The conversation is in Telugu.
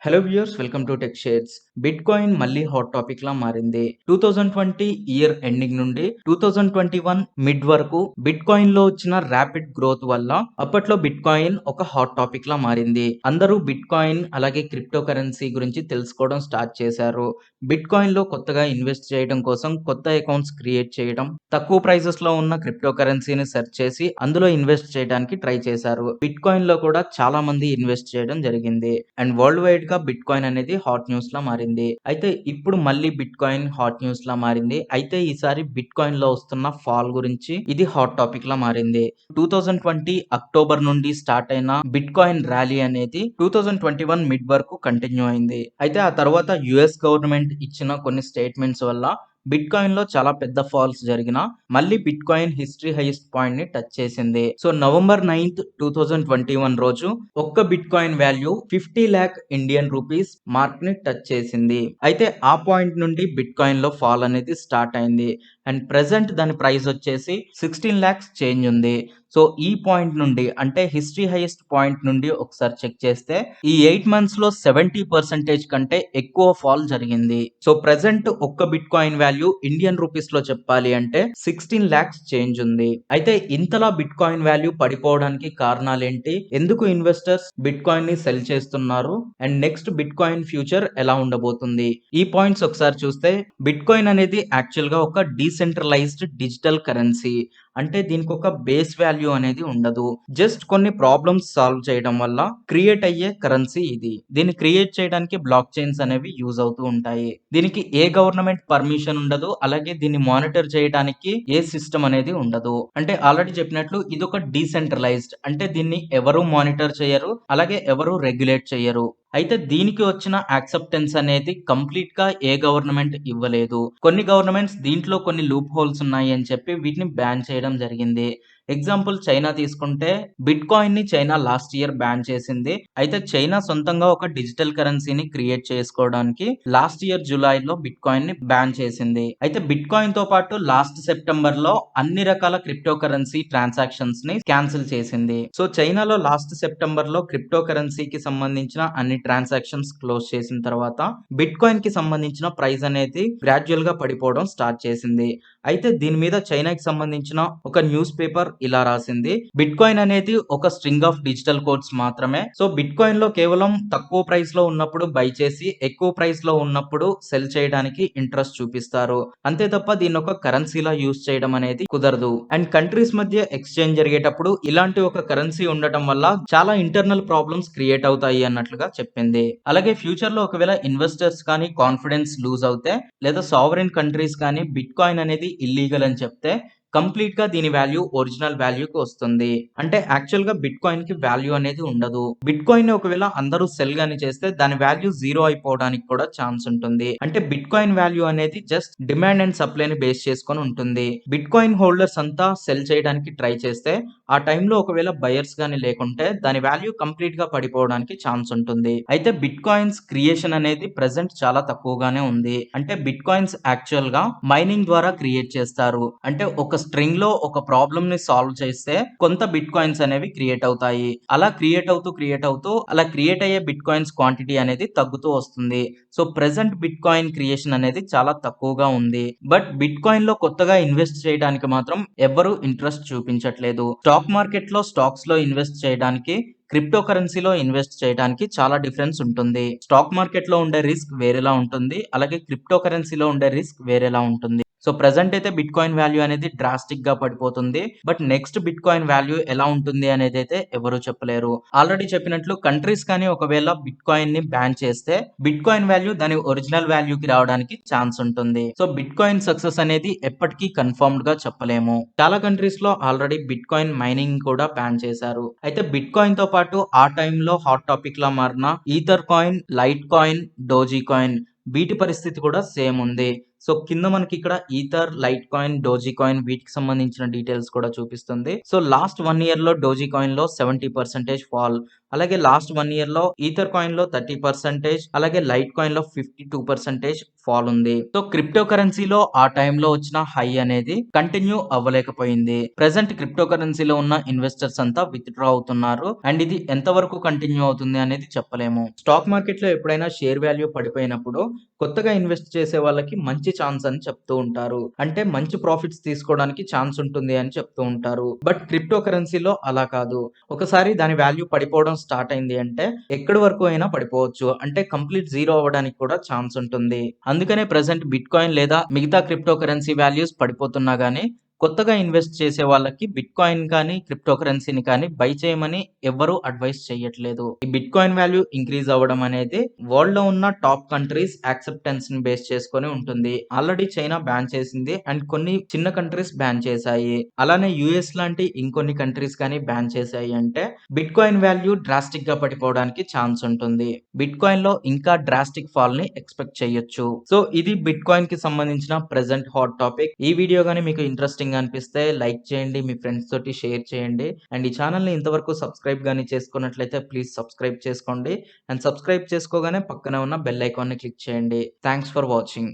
Hello viewers, welcome to tech shares. Bit coin మళ్ళీ హాట్ టాపిక్ లా మారింది. 2020 ఇయర్ ఎండింగ్ నుండి 2021 మిడ్ వరకు బిట్ కాయిన్ లో వచ్చిన ర్యాపిడ్ గ్రోత్ వల్ల అప్పట్లో బిట్ కాయిన్ ఒక హాట్ టాపిక్ లా మారింది. అందరూ బిట్ కాయిన్ అలాగే క్రిప్టో కరెన్సీ గురించి తెలుసుకోవడం స్టార్ట్ చేశారు. బిట్ కాయిన్ లో కొత్తగా ఇన్వెస్ట్ చేయడం కోసం కొత్త అకౌంట్స్ క్రియేట్ చేయడం, తక్కువ ప్రైజెస్ లో ఉన్న క్రిప్టో కరెన్సీని సెర్చ్ చేసి అందులో ఇన్వెస్ట్ చేయడానికి ట్రై చేశారు. బిట్ కాయిన్ లో కూడా చాలా మంది ఇన్వెస్ట్ చేయడం జరిగింది. అండ్ వరల్డ్ వైడ్ గా బిట్ కాయిన్ అనేది హాట్ న్యూస్ లా మారింది. అయితే ఇప్పుడు మళ్ళీ బిట్ కాయిన్ హాట్ న్యూస్ లా మారింది. అయితే ఈసారి బిట్ కాయిన్ లో వస్తున్న ఫాల్ గురించి ఇది హాట్ టాపిక్ లా మారింది. 2020 అక్టోబర్ నుండి స్టార్ట్ అయిన బిట్ కాయిన్ ర్యాలీ అనేది 2021 మిడ్ వరకు కంటిన్యూ అయింది. అయితే ఆ తర్వాత యుఎస్ గవర్నమెంట్ ఇచ్చిన కొన్ని స్టేట్మెంట్స్ వల్ల బిట్ కాయిన్ లో చాలా పెద్ద ఫాల్స్ జరిగిన మళ్ళీ bit coin history highest point ని టచ్ చేసింది. సో నవంబర్ 9th 2021 రోజు ఒక్క bit coin value 50 lakh Indian rupees mark ని టచ్ చేసింది. అయితే ఆ పాయింట్ నుండి బిట్ కాయిన్ లో ఫాల్ అనేది స్టార్ట్ అయింది. అండ్ ప్రెసెంట్ దాని ప్రైస్ వచ్చేసి 16 lakhs చేంజ్ ఉంది. సో ఈ పాయింట్ నుండి అంటే హిస్టరీ హైయెస్ట్ పాయింట్ నుండి ఒకసారి చెక్ చేస్తే ఈ 8 months లో 70% కంటే ఎక్కువ ఫాల్ జరిగింది. సో ప్రెసెంట్ ఒక్క bit coin value Indian rupees లో చెప్పాలి అంటే 16 lakhs చేంజ్ ఉంది. అయితే ఇంతలా బిట్ కాయిన్ వాల్యూ పడిపోవడానికి కారణాలు ఏంటి, ఎందుకు ఇన్వెస్టర్స్ బిట్ కాయిన్ ని సెల్ చేస్తున్నారు, and next bit coin future ఎలా ఉండబోతుంది, ఈ పాయింట్స్ ఒకసారి చూస్తే బిట్ కాయిన్ అనేది యాక్చువల్ గా ఒక డీసెంట్రలైజ్డ్ డిజిటల్ కరెన్సీ. అంటే దీనికి ఒక బేస్ వాల్యూ అనేది ఉండదు. జస్ట్ కొన్ని ప్రాబ్లమ్స్ సాల్వ్ చేయడం వల్ల క్రియేట్ అయ్యే కరెన్సీ ఇది. దీన్ని క్రియేట్ చేయడానికి బ్లాక్ చైన్స్ అనేవి యూజ్ అవుతూ ఉంటాయి. దీనికి ఏ గవర్నమెంట్ పర్మిషన్ ఉండదు, అలాగే దీన్ని మానిటర్ చేయడానికి ఏ సిస్టమ్ అనేది ఉండదు. అంటే ఆల్రెడీ చెప్పినట్లు ఇది ఒక డీసెంట్రలైజ్డ్, అంటే దీన్ని ఎవరు మానిటర్ చేయరు, అలాగే ఎవరు రెగ్యులేట్ చేయరు. అయితే దీనికి వచ్చిన యాక్సెప్టెన్స్ అనేది కంప్లీట్ గా ఏ గవర్నమెంట్ ఇవ్వలేదు. కొన్ని గవర్నమెంట్స్ దీంట్లో కొన్ని లూప్ హోల్స్ ఉన్నాయి అని చెప్పి వీటిని బ్యాన్ చేయడం జరిగింది. ఎగ్జాంపుల్ చైనా తీసుకుంటే బిట్ కాయిన్ ని చైనా లాస్ట్ ఇయర్ బ్యాన్ చేసింది. అయితే చైనా సొంతంగా ఒక డిజిటల్ కరెన్సీని క్రియేట్ చేసుకోవడానికి లాస్ట్ ఇయర్ జూలైలో బిట్ కాయిన్ ని బ్యాన్ చేసింది. అయితే బిట్ కాయిన్ తో పాటు లాస్ట్ సెప్టెంబర్ లో అన్ని రకాల క్రిప్టో కరెన్సీ ట్రాన్సాక్షన్స్ ని క్యాన్సిల్ చేసింది. సో చైనాలో లాస్ట్ సెప్టెంబర్ లో క్రిప్టో కరెన్సీకి సంబంధించిన అన్ని ట్రాన్సాక్షన్స్ క్లోజ్ చేసిన తర్వాత బిట్ కాయిన్ కి సంబంధించిన ప్రైస్ అనేది గ్రాడ్యువల్ గా పడిపోవడం స్టార్ట్ చేసింది. అయితే దీని మీద చైనాకి సంబంధించిన ఒక న్యూస్ పేపర్ ఇలా రాసింది, బిట్ కాయిన్ అనేది ఒక స్ట్రింగ్ ఆఫ్ డిజిటల్ కోడ్స్ మాత్రమే. సో బిట్ కాయిన్ లో కేవలం తక్కువ ప్రైస్ లో ఉన్నప్పుడు బై చేసి ఎక్కువ ప్రైస్ లో ఉన్నప్పుడు సెల్ చేయడానికి ఇంట్రెస్ట్ చూపిస్తారు. అంతే తప్ప దీన్ని ఒక కరెన్సీలా యూజ్ చేయడం అనేది కుదరదు. అండ్ కంట్రీస్ మధ్య ఎక్స్చేంజ్ జరిగేటప్పుడు ఇలాంటి ఒక కరెన్సీ ఉండటం వల్ల చాలా ఇంటర్నల్ ప్రాబ్లమ్స్ క్రియేట్ అవుతాయి అన్నట్లుగా చెప్పింది. అలాగే ఫ్యూచర్ లో ఒకవేళ ఇన్వెస్టర్స్ కానీ కాన్ఫిడెన్స్ లూజ్ అవుతే, లేదా సావరెన్ కంట్రీస్ కానీ బిట్ కాయిన్ అనేది ఇల్లీగల్ అని చెప్తే కంప్లీట్ గా దీని వాల్యూ ఒరిజినల్ వాల్యూకి వస్తుంది. అంటే యాక్చువల్ గా బిట్ కాయిన్ కి వాల్యూ అనేది ఉండదు. బిట్ కాయిన్ ని ఒకవేళ అందరూ సెల్ గాని చేస్తే దాని వాల్యూ జీరో అయిపోవడానికి కూడా ఛాన్స్ ఉంటుంది. అంటే బిట్ కాయిన్ వాల్యూ అనేది జస్ట్ డిమాండ్ అండ్ సప్లైని బేస్ చేసుకొని ఉంటుంది. బిట్ కాయిన్ హోల్డర్స్ అంతా సెల్ చేయడానికి ట్రై చేస్తే ఆ టైంలో ఒకవేళ బయర్స్ గాని లేకుంటే దాని వాల్యూ కంప్లీట్ గా పడిపోవడానికి ఛాన్స్ ఉంటుంది. అయితే బిట్ కాయిన్స్ క్రియేషన్ అనేది ప్రెసెంట్ చాలా తక్కువగానే ఉంది. అంటే బిట్ కాయిన్స్ యాక్చువల్ గా మైనింగ్ ద్వారా క్రియేట్ చేస్తారు. అంటే ఒక స్ట్రింగ్ లో ఒక ప్రాబ్లమ్ ని సాల్వ్ చేస్తే కొంత బిట్ కాయిన్స్ అనేవి క్రియేట్ అవుతాయి. అలా క్రియేట్ అవుతూ అలా క్రియేట్ అయ్యే బిట్ కాయిన్స్ క్వాంటిటీ అనేది తగ్గుతూ వస్తుంది. So present bit coin creation అనేది చాలా తక్కువగా ఉంది. బట్ బిట్ కాయిన్ లో కొత్తగా ఇన్వెస్ట్ చేయడానికి మాత్రం ఎవ్వరూ ఇంట్రెస్ట్ చూపించట్లేదు. స్టాక్ మార్కెట్ లో స్టాక్స్ లో ఇన్వెస్ట్ చేయడానికి క్రిప్టో కరెన్సీలో ఇన్వెస్ట్ చేయడానికి చాలా డిఫరెన్స్ ఉంటుంది. స్టాక్ మార్కెట్ లో ఉండే రిస్క్ వేరేలా ఉంటుంది, అలాగే క్రిప్టో కరెన్సీలో ఉండే రిస్క్ వేరేలా ఉంటుంది. సో ప్రెసెంట్ అయితే బిట్ కాయిన్ వాల్యూ అనేది డ్రాస్టిక్ గా పడిపోతుంది. But next bit coin value ఎలా ఉంటుంది అనేది అయితే ఎవరు చెప్పలేరు. ఆల్రెడీ చెప్పినట్లు కంట్రీస్ కానీ ఒకవేళ బిట్ కాయిన్ ని బ్యాన్ చేస్తే బిట్ కాయిన్ వాల్యూ దాని ఒరిజినల్ వాల్యూకి రావడానికి ఛాన్స్ ఉంటుంది. సో బిట్ కాయిన్ సక్సెస్ అనేది ఎప్పటికీ కన్ఫర్మ్డ్ గా చెప్పలేము. చాలా కంట్రీస్ లో ఆల్రెడీ బిట్ కాయిన్ మైనింగ్ కూడా బ్యాన్ చేశారు. అయితే బిట్ కాయిన్ తో పాటు ఆ టైంలో హాట్ టాపిక్ లా మారిన ether coin, light coin, doji coin వీటి పరిస్థితి కూడా సేమ్ ఉంది. సో కింద మనకి ఇక్కడ ether, light coin, doji coin వీటికి సంబంధించిన డీటెయిల్స్ కూడా చూపిస్తుంది. సో లాస్ట్ 1 year లో డోజీ కాయిన్ లో 70% ఫాల్, అలాగే లాస్ట్ 1 year లో ఈథర్ కాయిన్ లో 30%, అలాగే లైట్ కాయిన్ లో 52% ఫాల్ ఉంది. సో క్రిప్టో కరెన్సీలో ఆ టైంలో వచ్చిన హై అనేది కంటిన్యూ అవ్వలేకపోయింది. ప్రెసెంట్ క్రిప్టో కరెన్సీలో ఉన్న ఇన్వెస్టర్స్ అంతా విత్‌డ్రా అవుతున్నారు. అండ్ ఇది ఎంతవరకు కంటిన్యూ అవుతుంది అనేది చెప్పలేము. స్టాక్ మార్కెట్‌లో ఎప్పుడైనా షేర్ వాల్యూ పడిపోయినప్పుడు కొత్తగా ఇన్వెస్ట్ చేసే వాళ్ళకి మంచి ఛాన్స్ అని చెప్తూ ఉంటారు. అంటే మంచి ప్రాఫిట్స్ తీసుకోవడానికి ఛాన్స్ ఉంటుంది అని చెప్తూ ఉంటారు. బట్ క్రిప్టో కరెన్సీలో అలా కాదు. ఒకసారి దాని వాల్యూ పడిపోవడం స్టార్ట్ అయింది అంటే ఎక్కడి వరకు అయినా పడిపోవచ్చు. అంటే కంప్లీట్ జీరో అవ్వడానికి కూడా ఛాన్స్ ఉంటుంది. అందుకనే ప్రెజెంట్ బిట్‌కాయిన్ లేదా మిగతా క్రిప్టో కరెన్సీ వాల్యూస్ పడిపోతున్నా గానీ కొత్తగా ఇన్వెస్ట్ చేసే వాళ్ళకి బిట్‌కాయిన్ కానీ, క్రిప్టో కరెన్సీని కానీ బై చేయమని ఎవ్వరు అడ్వైస్ చేయట్లేదు. ఈ బిట్‌కాయిన్ వాల్యూ ఇంక్రీజ్ అవ్వడం అనేది వరల్డ్‌లో ఉన్న టాప్ కంట్రీస్ యాక్సెప్టెన్స్‌ని బేస్ చేసుకొని ఉంటుంది. ఆల్రెడీ చైనా బ్యాన్ చేసింది. అండ్ కొన్ని చిన్న కంట్రీస్ బ్యాన్ చేశాయి. అలానే యూఎస్ లాంటి ఇంకొన్ని కంట్రీస్ కానీ బ్యాన్ చేశాయి అంటే బిట్‌కాయిన్ వాల్యూ డ్రాస్టిక్‌గా పడిపోవడానికి ఛాన్స్ ఉంటుంది. బిట్‌కాయిన్‌లో ఇంకా డ్రాస్టిక్ ఫాల్‌ని ఎక్స్‌పెక్ట్ చేయొచ్చు. సో ఇది బిట్‌కాయిన్‌కి సంబంధించిన ప్రెజెంట్ హాట్ టాపిక్. ఈ వీడియో గాని మీకు ఇంట్రెస్టింగ్‌గా అనిపిస్తే లైక్ చేయండి. మీ ఫ్రెండ్స్ తోటి షేర్ చేయండి. అండ్ ఈ ఛానెల్‌ని ఇంతవరకు సబ్స్క్రైబ్ గాని చేసుకున్నట్లయితే ప్లీజ్ సబ్స్క్రైబ్ చేసుకోండి. అండ్ సబ్స్క్రైబ్ చేసుకోగానే పక్కనే ఉన్న బెల్ ఐకాన్‌ని క్లిక్ చేయండి. Thanks for watching.